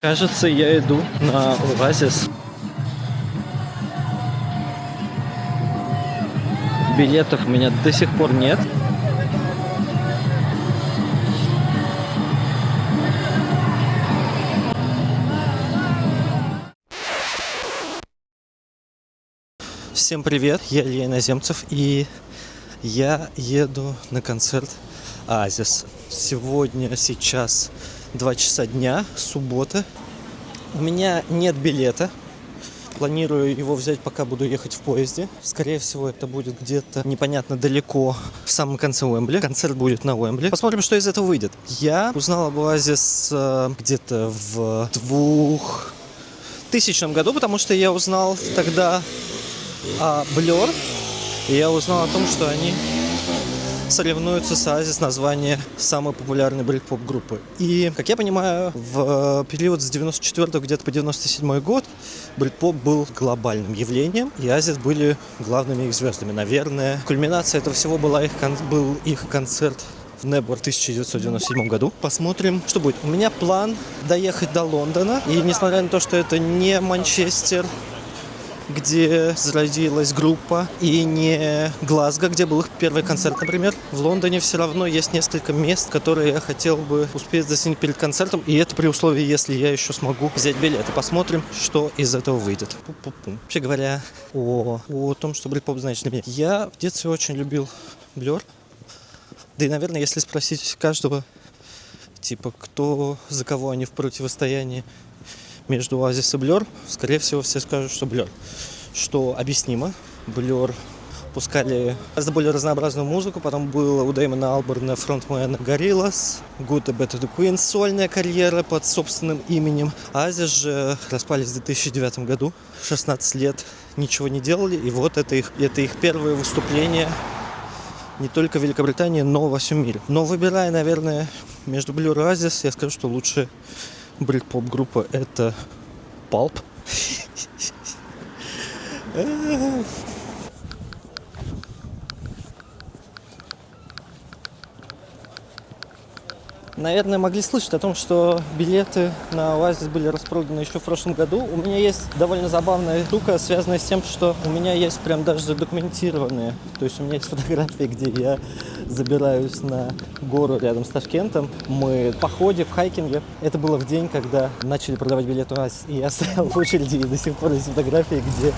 Кажется, я иду на Оазис. Билетов у меня до сих пор нет. Всем привет, я Илья Иноземцев, и я еду на концерт Оазис. Сейчас 2 часа дня, суббота. У меня нет билета. Планирую его взять, пока буду ехать в поезде. Скорее всего, это будет где-то непонятно далеко, в самом конце Уэмбли. Концерт будет на Уэмбли. Посмотрим, что из этого выйдет. Я узнал об Оазис где-то в 2000 году, потому что я узнал тогда о Blur. И я узнал о том, что они соревнуются с Oasis название самой популярной брит-поп группы. И, как я понимаю, в период с 94 где-то по 97 год брит-поп был глобальным явлением, и Oasis были главными их звездами. Наверное, кульминация этого всего был их концерт в Небор в 1997 году. Посмотрим, что будет. У меня план доехать до Лондона, и несмотря на то, что это не Манчестер, где зародилась группа, и не Глазго, где был их первый концерт, например. В Лондоне все равно есть несколько мест, которые я хотел бы успеть заснять перед концертом, и это при условии, если я еще смогу взять билеты. Посмотрим, что из этого выйдет. Вообще говоря, о том, что брит-поп значит для меня. Я в детстве очень любил Blur. Да и, наверное, если спросить каждого, типа, кто, за кого они в противостоянии между Oasis и Blur, скорее всего, все скажут, что Blur. Что объяснимо. Blur пускали гораздо более разнообразную музыку. Потом было у Дэймона Алборна, фронтмена Gorillaz, Good, The Bad, The Queen, сольная карьера под собственным именем. Oasis же распались в 2009 году. 16 лет ничего не делали. И вот это их первое выступление не только в Великобритании, но во всем мире. Но выбирая, наверное, между Blur и Oasis, я скажу, что лучше брит-поп группа — это Pulp. Наверное, могли слышать о том, что билеты на Oasis были распроданы еще в прошлом году. У меня есть довольно забавная штука, связанная с тем, что у меня есть прям даже задокументированные. То есть у меня есть фотографии, где я забираюсь на гору рядом с Ташкентом. Мы в походе, в хайкинге. Это было в день, когда начали продавать билеты Oasis. И я стоял в очереди, и до сих пор есть фотографии, где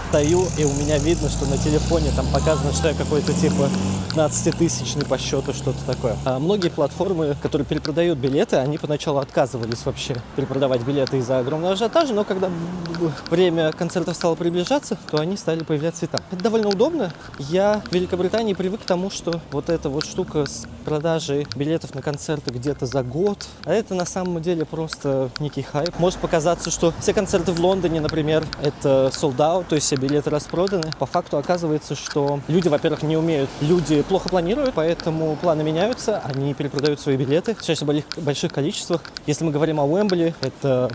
стою, и у меня видно, что на телефоне там показано, что я какой-то типа 15-тысячный по счету, что-то такое. А многие платформы, которые перепродают билеты, они поначалу отказывались вообще перепродавать билеты из-за огромного ажиотажа, но когда время концертов стало приближаться, то они стали появляться и там. Это довольно удобно. Я в Великобритании привык к тому, что вот эта вот штука с продажей билетов на концерты где-то за год, а это на самом деле просто некий хайп. Может показаться, что все концерты в Лондоне, например, это sold out, то есть все билеты распроданы. По факту оказывается, что люди, во-первых, не умеют, люди плохо планируют, поэтому планы меняются, они перепродают свои билеты в чаще больших количествах. Если мы говорим о Уэмбли, это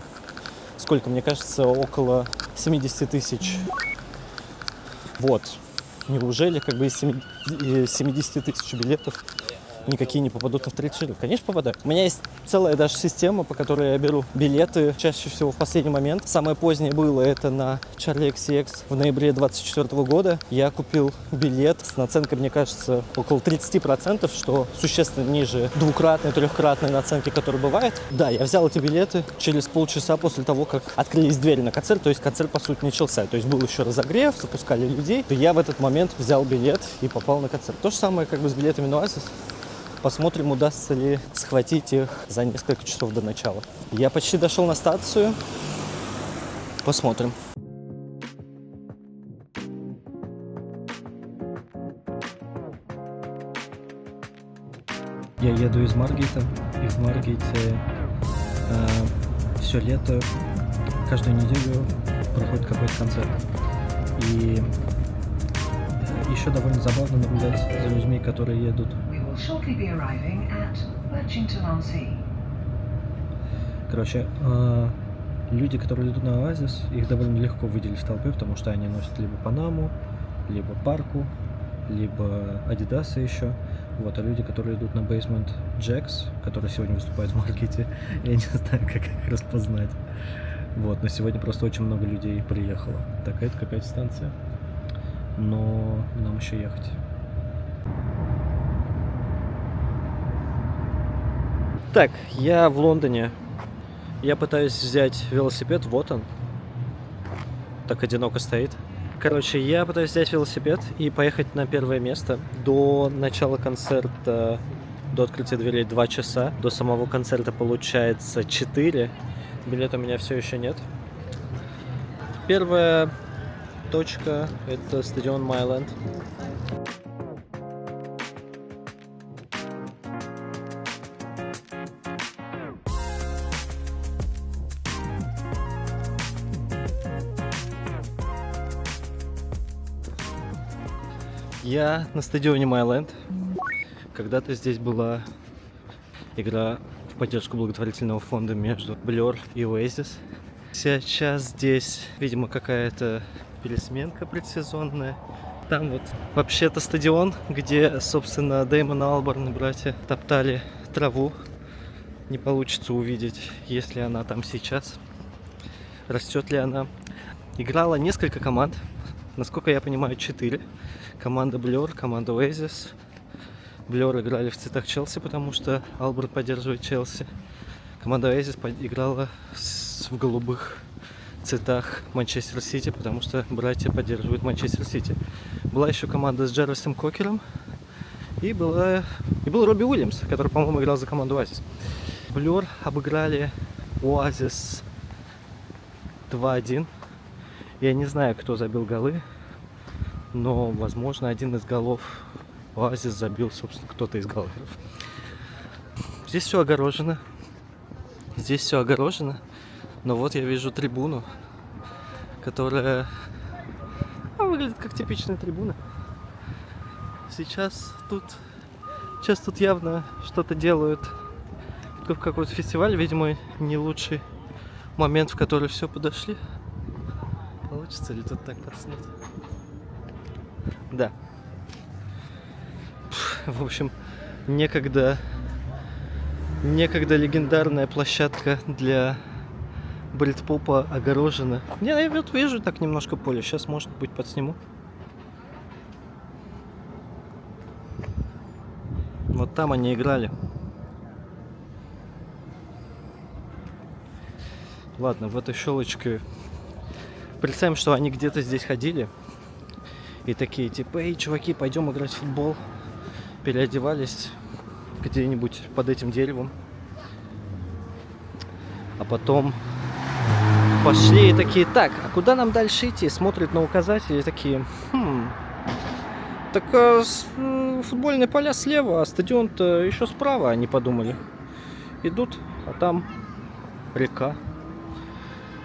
сколько, мне кажется, около 70 тысяч. Вот. Неужели как бы из 70 тысяч билетов никакие не попадут на вторичный рынок? Конечно, попадают. У меня есть целая даже система, по которой я беру билеты чаще всего в последний момент. Самое позднее было это на Charli XCX в ноябре 2024 года. Я купил билет с наценкой, мне кажется, около 30%, что существенно ниже двукратной, трехкратной наценки, которая бывает. Да, я взял эти билеты через полчаса после того, как открылись двери на концерт, то есть концерт, по сути, начался. То есть был еще разогрев, запускали людей. То я в этот момент взял билет и попал на концерт. То же самое как бы с билетами на Oasis. Посмотрим, удастся ли схватить их за несколько часов до начала. Я почти дошел на станцию. Посмотрим. Я еду из Маргейта, и в Маргейте все лето, каждую неделю проходит какой-то концерт. И еще довольно забавно наблюдать за людьми, которые едут. Короче, люди, которые идут на Оазис, их довольно легко выделить в толпе, потому что они носят либо Панаму, либо Парку, либо Адидасы еще. Вот, а люди, которые идут на Basement Jacks, которые сегодня выступают в маркете, я не знаю, как их распознать. Вот, но сегодня просто очень много людей приехало. Так, это какая-то станция, но нам еще ехать. Так, я в Лондоне. Я пытаюсь взять велосипед, вот он. Так одиноко стоит. Короче, я пытаюсь взять велосипед и поехать на первое место. До начала концерта, до открытия дверей 2 часа. До самого концерта получается 4. Билета у меня все еще нет. Первая точка — это стадион Майленд. Я на стадионе Майленд. Когда-то здесь была игра в поддержку благотворительного фонда между Blur и Oasis. Сейчас здесь, видимо, какая-то пересменка предсезонная. Там вот вообще-то стадион, где, собственно, Дэймон Алборн и братья топтали траву. Не получится увидеть, есть ли она там сейчас, растет ли она. Играло несколько команд, насколько я понимаю, 4. Команда Blur, команда Oasis. Blur играли в цветах Челси, потому что Алборн поддерживает Челси. Команда Oasis играла в голубых цветах Манчестер Сити, потому что братья поддерживают Манчестер Сити. Была еще команда с Джервисом Кокером и был Робби Уильямс, который, по-моему, играл за команду Oasis. Blur обыграли Oasis 2-1. Я не знаю, кто забил голы, но, возможно, один из голов Oasis забил, собственно, кто-то из голкеров. Здесь все огорожено. Но вот я вижу трибуну, которая выглядит как типичная трибуна. Сейчас тут явно что-то делают. Как какой-то фестиваль, видимо, не лучший момент, в который все подошли. Получится ли тут так подснять? Да. В общем, некогда легендарная площадка для брит-попа огорожена. Я вот вижу так немножко поле. Сейчас, может быть, подсниму. Вот там они играли. Ладно, в этой щелочке представим, что они где-то здесь ходили и такие типа: эй, чуваки, пойдем играть в футбол. Переодевались где-нибудь под этим деревом, а потом пошли и такие: так, а куда нам дальше идти? Смотрят на указатели и такие: так футбольные поля слева, а стадион-то еще справа. Они подумали, идут, а там река.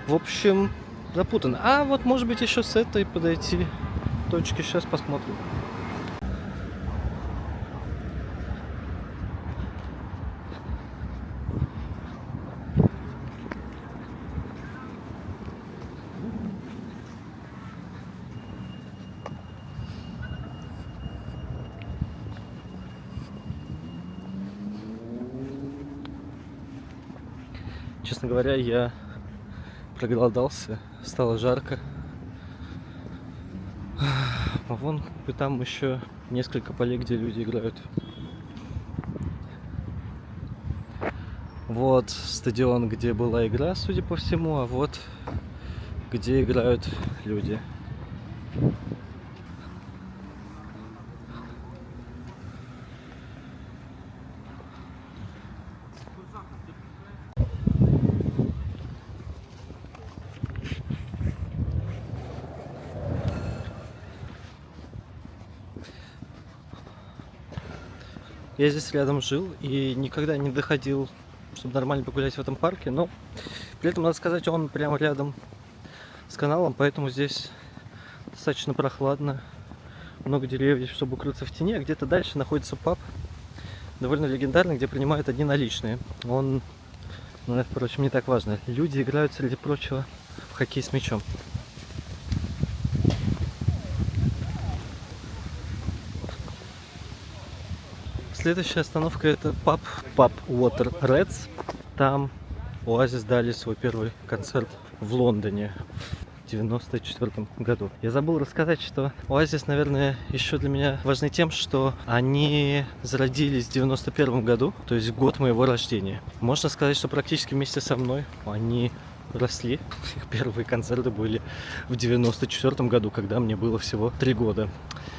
В общем, запутанно. А вот, может быть, еще с этой подойти точки. Сейчас посмотрим. Честно говоря, я проголодался, стало жарко. А вон там еще несколько полей, где люди играют. Вот стадион, где была игра, судя по всему, а вот где играют люди. Я здесь рядом жил и никогда не доходил, чтобы нормально погулять в этом парке, но при этом, надо сказать, он прямо рядом с каналом, поэтому здесь достаточно прохладно, много деревьев, чтобы укрыться в тени, а где-то дальше находится паб, довольно легендарный, где принимают одни наличные. Ну, это, впрочем, не так важно. Люди играют, среди прочего, в хоккей с мячом. Следующая остановка это паб Water Reds. Там Oasis дали свой первый концерт в Лондоне в 94 году. Я забыл рассказать, что Oasis, наверное, еще для меня важны тем, что они зародились в 91 году, то есть год моего рождения. Можно сказать, что практически вместе со мной они росли. Их первые концерты были в 94 году, когда мне было всего 3 года.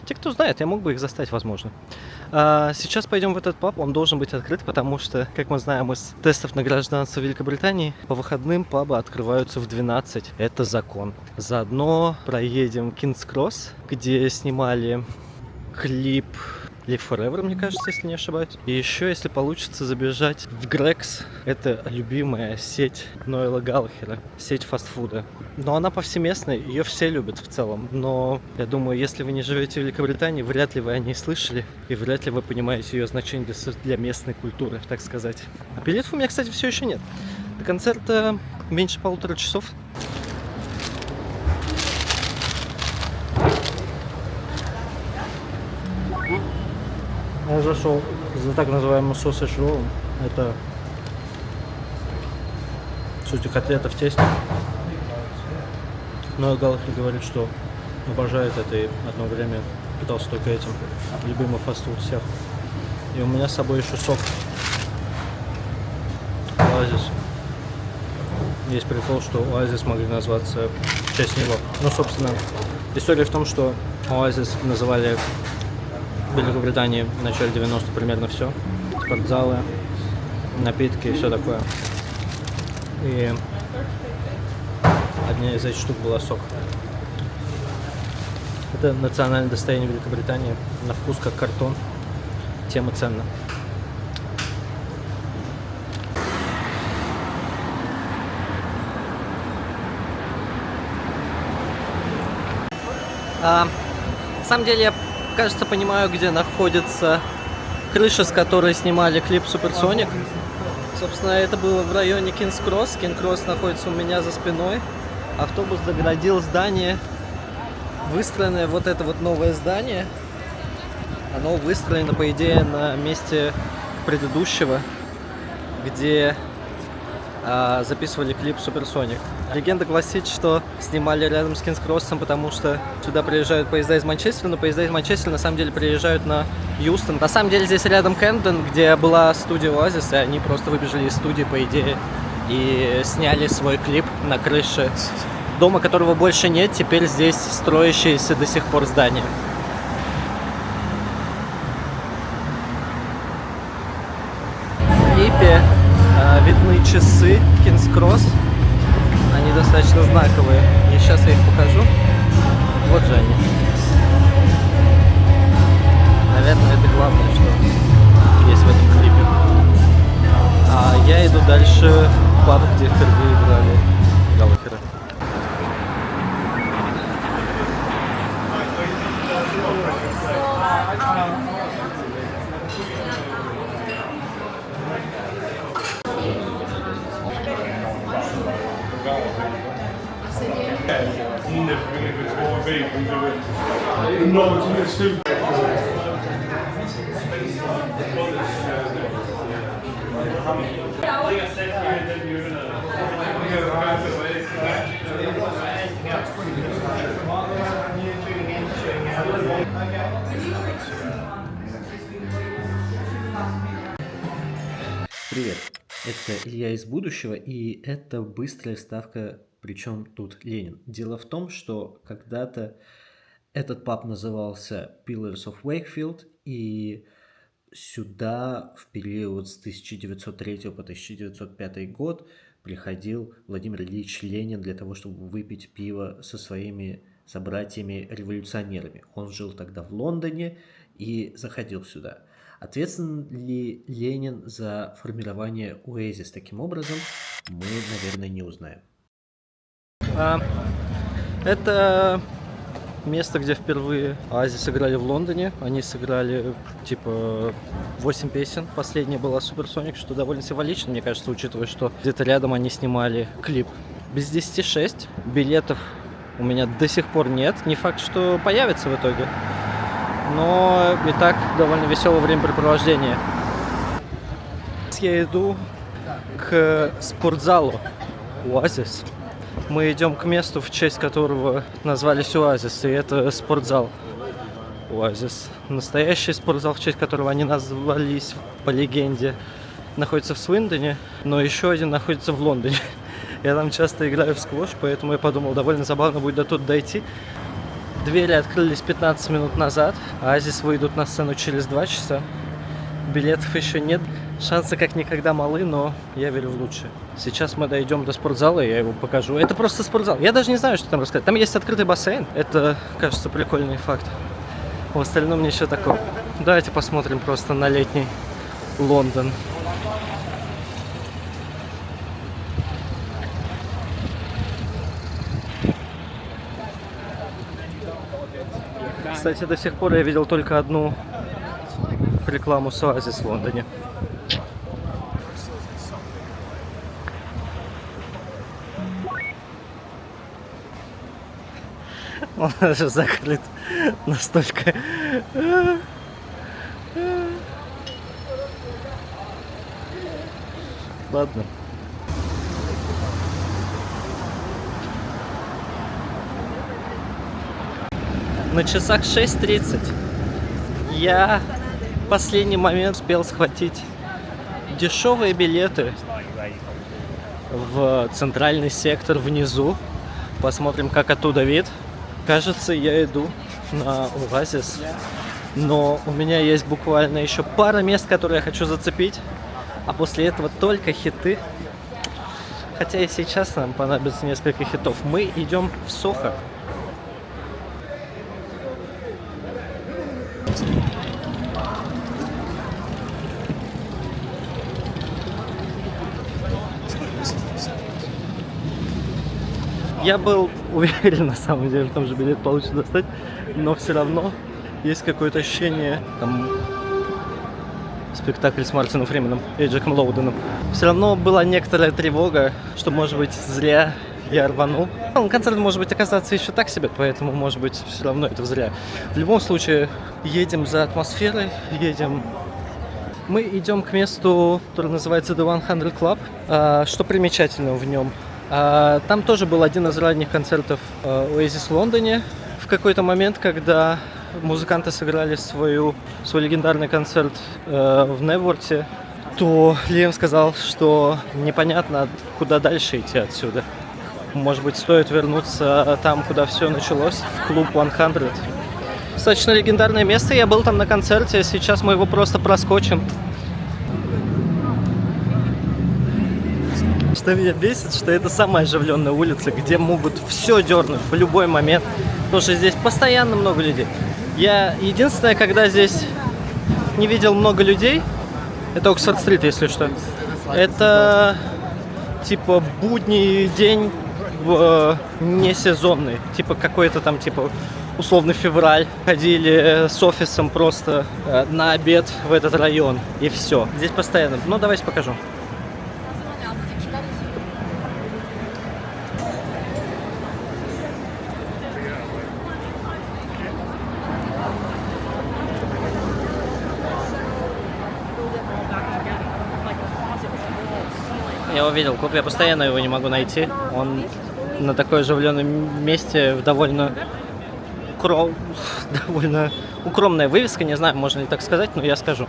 Те, кто знает, я мог бы их застать, возможно. Сейчас пойдем в этот паб, он должен быть открыт, потому что, как мы знаем из тестов на гражданство Великобритании, по выходным пабы открываются в 12, это закон. Заодно проедем Кингс Кросс, где снимали клип Live Forever, мне кажется, если не ошибаюсь. И еще, если получится, забежать в Грекс. Это любимая сеть Ноэла Галлахера, сеть фастфуда. Но она повсеместная, ее все любят в целом. Но я думаю, если вы не живете в Великобритании, вряд ли вы о ней слышали. И вряд ли вы понимаете ее значение для местной культуры, так сказать. А билетов у меня, кстати, все еще нет. До концерта меньше 1,5 часов. Я зашел за так называемым sausage roll. Это, в сути, котлета в тесте. Но Галлахер говорит, что обожает это и одно время питался только этим. Любимый фастфуд всех. И у меня с собой еще сок Oasis. Есть прикол, что Oasis могли назваться в честь него. Ну, собственно, история в том, что Oasis называли в Великобритании в начале 90 примерно все. Спортзалы, напитки и все такое. И одна из этих штук была сок. Это национальное достояние Великобритании. На вкус как картон. Тема ценна. На самом деле, я, кажется, понимаю, где находится крыша, с которой снимали клип Supersonic. Собственно, это было в районе Кингс Кросс. Кингс Кросс находится у меня за спиной. Автобус загородил здание, выстроенное вот это вот новое здание. Оно выстроено, по идее, на месте предыдущего, где записывали клип Supersonic. Легенда гласит, что снимали рядом с Кингс Кроссом, потому что сюда приезжают поезда из Манчестера, но поезда из Манчестера на самом деле приезжают на Юстон. На самом деле здесь рядом Кэмден, где была студия Oasis, и они просто выбежали из студии, по идее, и сняли свой клип на крыше дома, которого больше нет, теперь здесь строящееся до сих пор здание. В клипе видны часы Кингс Кросс. Они достаточно знаковые. И сейчас я их покажу. Вот же они. Наверное, это главное, что есть в этом клипе. А я иду дальше в паб, где впервые играли Галлахера. Привет, это Илья из будущего, и это быстрая вставка, причем тут Ленин. Дело в том, что когда-то этот паб назывался Pillars of Wakefield, и сюда в период с 1903 по 1905 год приходил Владимир Ильич Ленин для того, чтобы выпить пиво со своими собратьями-революционерами. Он жил тогда в Лондоне и заходил сюда. Ответственен ли Ленин за формирование Oasis таким образом, мы, наверное, не узнаем. Это место, где впервые Oasis сыграли в Лондоне. Они сыграли, 8 песен. Последняя была Supersonic, что довольно символично, мне кажется, учитывая, что где-то рядом они снимали клип. Без 10:06. Билетов у меня до сих пор нет. Не факт, что появится в итоге. но и так довольно веселое времяпрепровождение. Я иду к спортзалу «Оазис». Мы идем к месту, в честь которого назвались «Оазис», и это спортзал «Оазис». Настоящий спортзал, в честь которого они назвались, по легенде, находится в Свиндоне, но еще один находится в Лондоне. Я там часто играю в сквош, поэтому я подумал, довольно забавно будет до туда дойти. Двери открылись 15 минут назад, «Оазис» выйдут на сцену через 2 часа. Билетов еще нет, шансы как никогда малы, но я верю в лучшее. Сейчас мы дойдем до спортзала, я его покажу. Это просто спортзал, я даже не знаю, что там рассказать. Там есть открытый бассейн, это, кажется, прикольный факт. В остальном ничего такого. Давайте посмотрим просто на летний Лондон. Кстати, до сих пор я видел только одну рекламу с «Оазис» в Лондоне. Он даже закрыт настолько. Ладно. На часах 6:30 я в последний момент успел схватить дешевые билеты в центральный сектор внизу. Посмотрим, как оттуда вид. Кажется, я иду на «Оазис», но у меня есть буквально еще пара мест, которые я хочу зацепить, а после этого только хиты. Хотя и сейчас нам понадобится несколько хитов. Мы идем в Сохо. Я был уверен, на самом деле, в том же билет получится достать, но все равно есть какое-то ощущение, там, спектакль с Мартином Фрименом и Джеком Лоуденом. Все равно была некоторая тревога, что, может быть, зря я рванул. Концерт может быть оказаться еще так себе, поэтому, может быть, все равно это зря. В любом случае, едем за атмосферой, едем. Мы идем к месту, которое называется The 100 Club. Что примечательного в нем? Там тоже был один из ранних концертов Oasis в Лондоне. В какой-то момент, когда музыканты сыграли свой легендарный концерт в Небворте, то Лиам сказал, что непонятно, куда дальше идти отсюда. Может быть, стоит вернуться там, куда все началось, в клуб 100. Достаточно легендарное место, я был там на концерте, сейчас мы его просто проскочим. Что меня бесит, что это самая оживленная улица, где могут все дернуть в любой момент, потому что здесь постоянно много людей. Я единственное, когда здесь не видел много людей, это Оксфорд-стрит, если что. Это типа будний день не сезонный, типа какой-то там типа условный февраль. Ходили с офисом просто на обед в этот район и все. Здесь постоянно. Ну давайте покажу. Я увидел клуб, я постоянно его не могу найти. Он на такой оживленном месте в довольно укромная вывеска, не знаю, можно ли так сказать, но я скажу.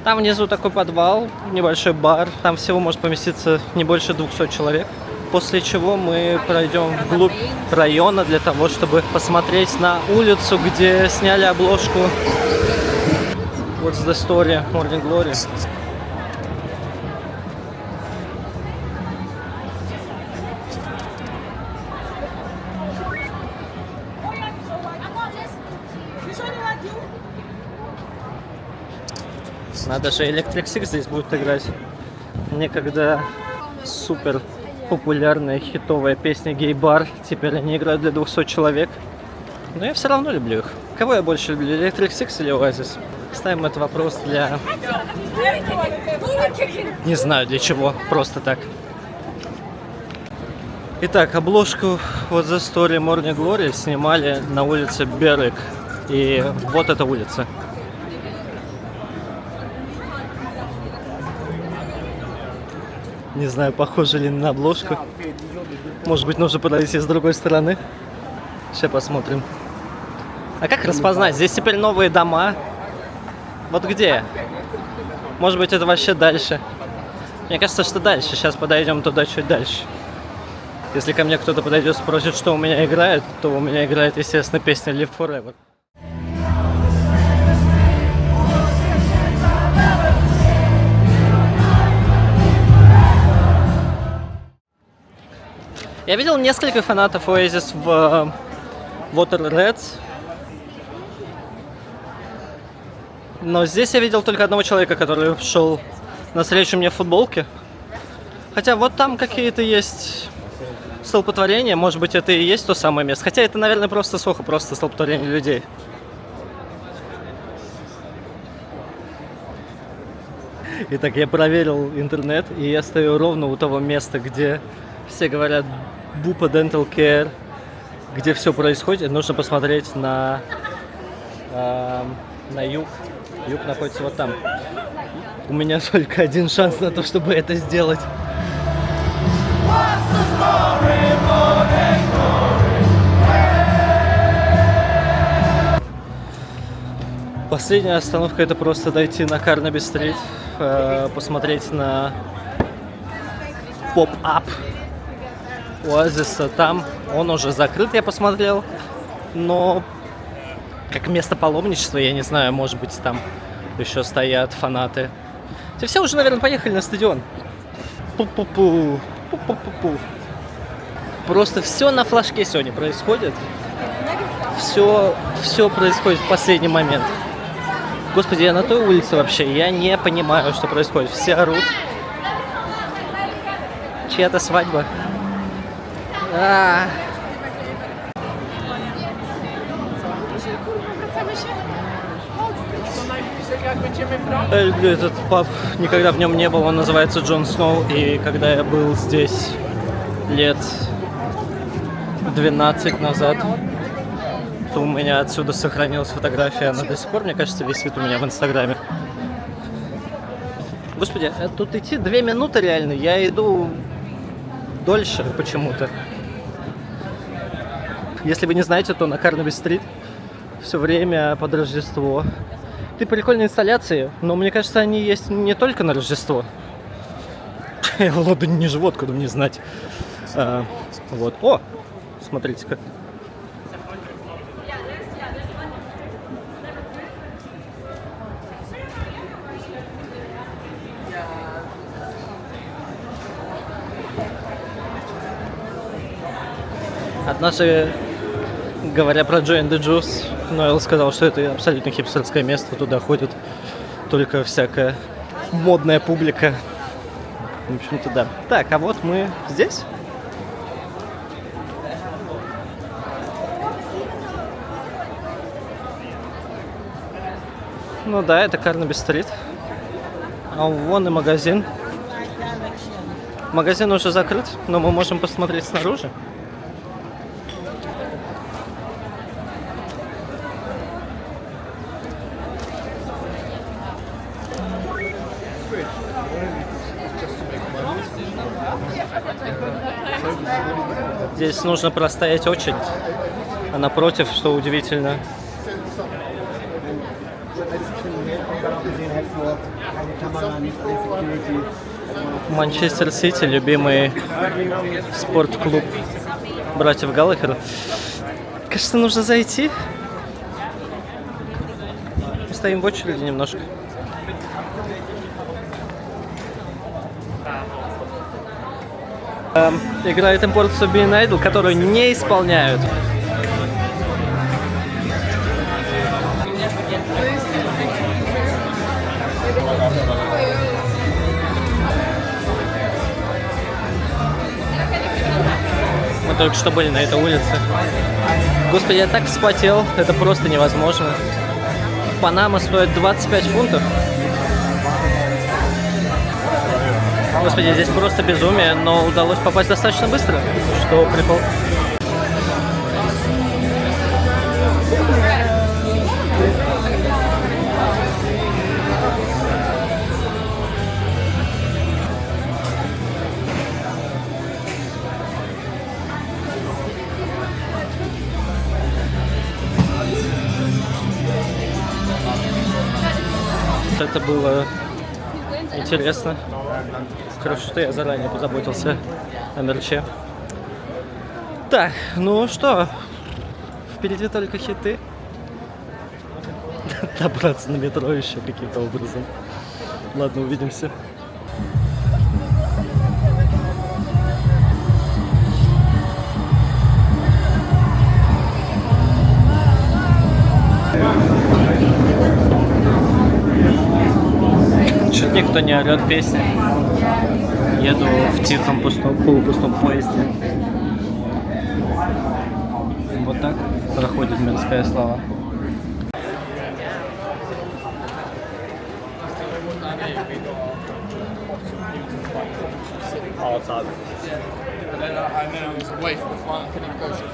Там внизу такой подвал, небольшой бар, там всего может поместиться не больше 200 человек. После чего мы пройдем вглубь района для того, чтобы посмотреть на улицу, где сняли обложку What's the Story, Morning Glory. Надо же, Electric Six здесь будет играть. Некогда супер популярная хитовая песня «Гей Бар». Теперь они играют для 200 человек. Но я все равно люблю их. Кого я больше люблю, Electric Six или Oasis? Ставим этот вопрос для... Не знаю для чего, просто так. Итак, обложку What's the Story Morning Glory снимали на улице Бервик. И вот эта улица. Не знаю, похоже ли на обложку. Может быть, нужно подойти с другой стороны. Сейчас посмотрим. А как распознать? Здесь теперь новые дома. Вот где? Может быть, это вообще дальше. Мне кажется, что дальше. Сейчас подойдем туда чуть дальше. Если ко мне кто-то подойдет и спросит, что у меня играет, то у меня играет, естественно, песня Live Forever. Я видел несколько фанатов Oasis в Water Reds. Но здесь я видел только одного человека, который шел навстречу мне в футболке. Хотя вот там какие-то есть столпотворения. Может быть, это и есть то самое место. Хотя это, наверное, просто Сохо, просто столпотворение людей. Итак, я проверил интернет, и я стою ровно у того места, где все говорят Bupa Dental Care, где все происходит. Нужно посмотреть на юг. Юг находится вот там. У меня только один шанс на то, чтобы это сделать. Последняя остановка — это просто дойти на Карнаби-стрит, посмотреть на поп-ап Оазиса. Там он уже закрыт, я посмотрел, но как место паломничества, я не знаю, может быть, там еще стоят фанаты. Все уже, наверное, поехали на стадион. Пу-пу-пу. Пу-пу-пу-пу. Просто все на флажке сегодня происходит. Все происходит в последний момент. Господи, я на той улице вообще, я не понимаю, что происходит. Все орут. Чья-то свадьба. Этот паб, никогда в нем не был, он называется Джон Сноу. И когда я был здесь лет 12 назад, то у меня отсюда сохранилась фотография. Она до сих пор, мне кажется, висит у меня в Инстаграме. Господи, тут идти 2 минуты реально. Я иду дольше почему-то. Если вы не знаете, то на Карнаби-стрит все время под Рождество. Ты прикольные инсталляции, но мне кажется, они есть не только на Рождество. Я в Лондоне не живу, откуда мне знать. Вот. О, смотрите-ка. Однажды, говоря про Joy and the Juice, Ноэл сказал, что это абсолютно хипстерское место, туда ходит только всякая модная публика. В общем-то, да. Так, а вот мы здесь. Ну да, это Карнаби-стрит. А вон и магазин. Магазин уже закрыт, но мы можем посмотреть снаружи. Здесь нужно простоять очередь, а напротив, что удивительно, Манчестер Сити, любимый спортклуб братьев Галлахер. Кажется, нужно зайти. Стоим в очереди немножко. Играет Imports of Being Idol, которую не исполняют. Мы только что были на этой улице. Господи, я так вспотел, это просто невозможно. Панама стоит 25 фунтов. Господи, здесь просто безумие, но удалось попасть достаточно быстро, что что это было интересно. Хорошо, что я заранее позаботился о мерче. Так, ну что, впереди только хиты. Добраться на метро еще каким-то образом. Ладно, увидимся. Чуть никто не орет песни. Еду в тихом полупустом поезде. Вот так проходит мирская слава.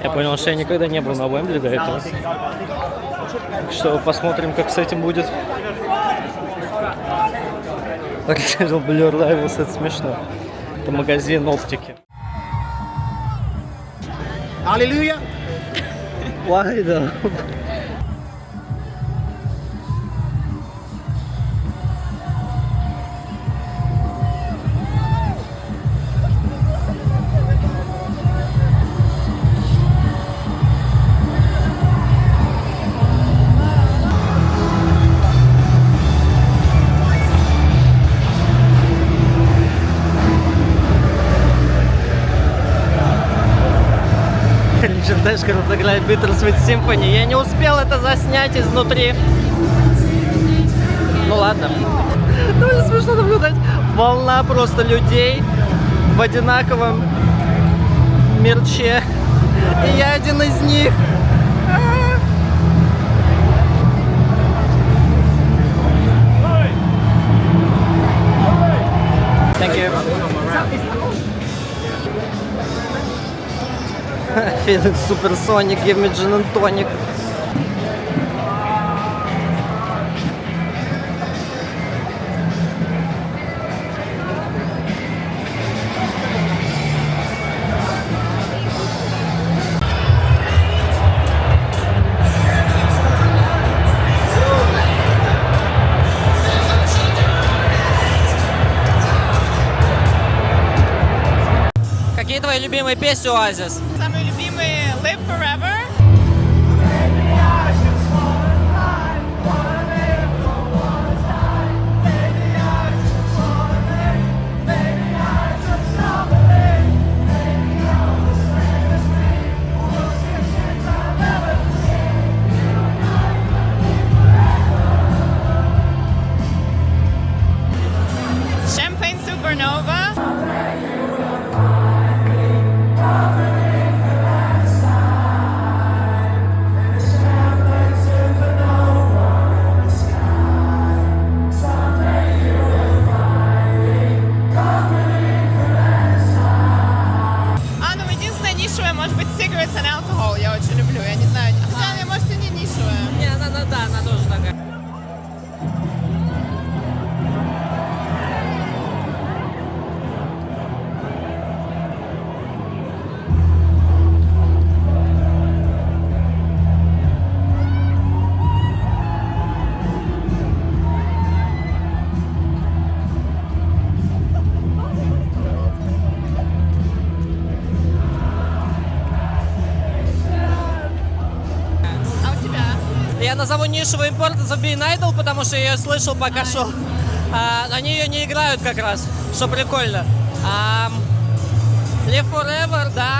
Я понял, что я никогда не был на Уэмбли до этого. Так что посмотрим, как с этим будет. Blur Rivals, это смешно. Это магазин оптики. Аллилуйя! Why though? Ричард Эшкрофт играет Bittersweet Symphony. Я не успел это заснять изнутри. Ну ладно. Довольно смешно наблюдать. Волна просто людей в одинаковом мерче. И я один из них. Thank you. Feeling supersonic, give me gin and tonic. Какие твои любимые песни Oasis? Самые любимые Live Forever. Champagne Supernova. Может быть, Cigarettes and Alcohol я очень люблю, я не знаю. Хотя она, может, и не нишевая. Не, она тоже такая. Я назову нишевую Importance of Being Idol, потому что я ее слышал пока шел. Они ее не играют как раз, что прикольно. Live Forever, да,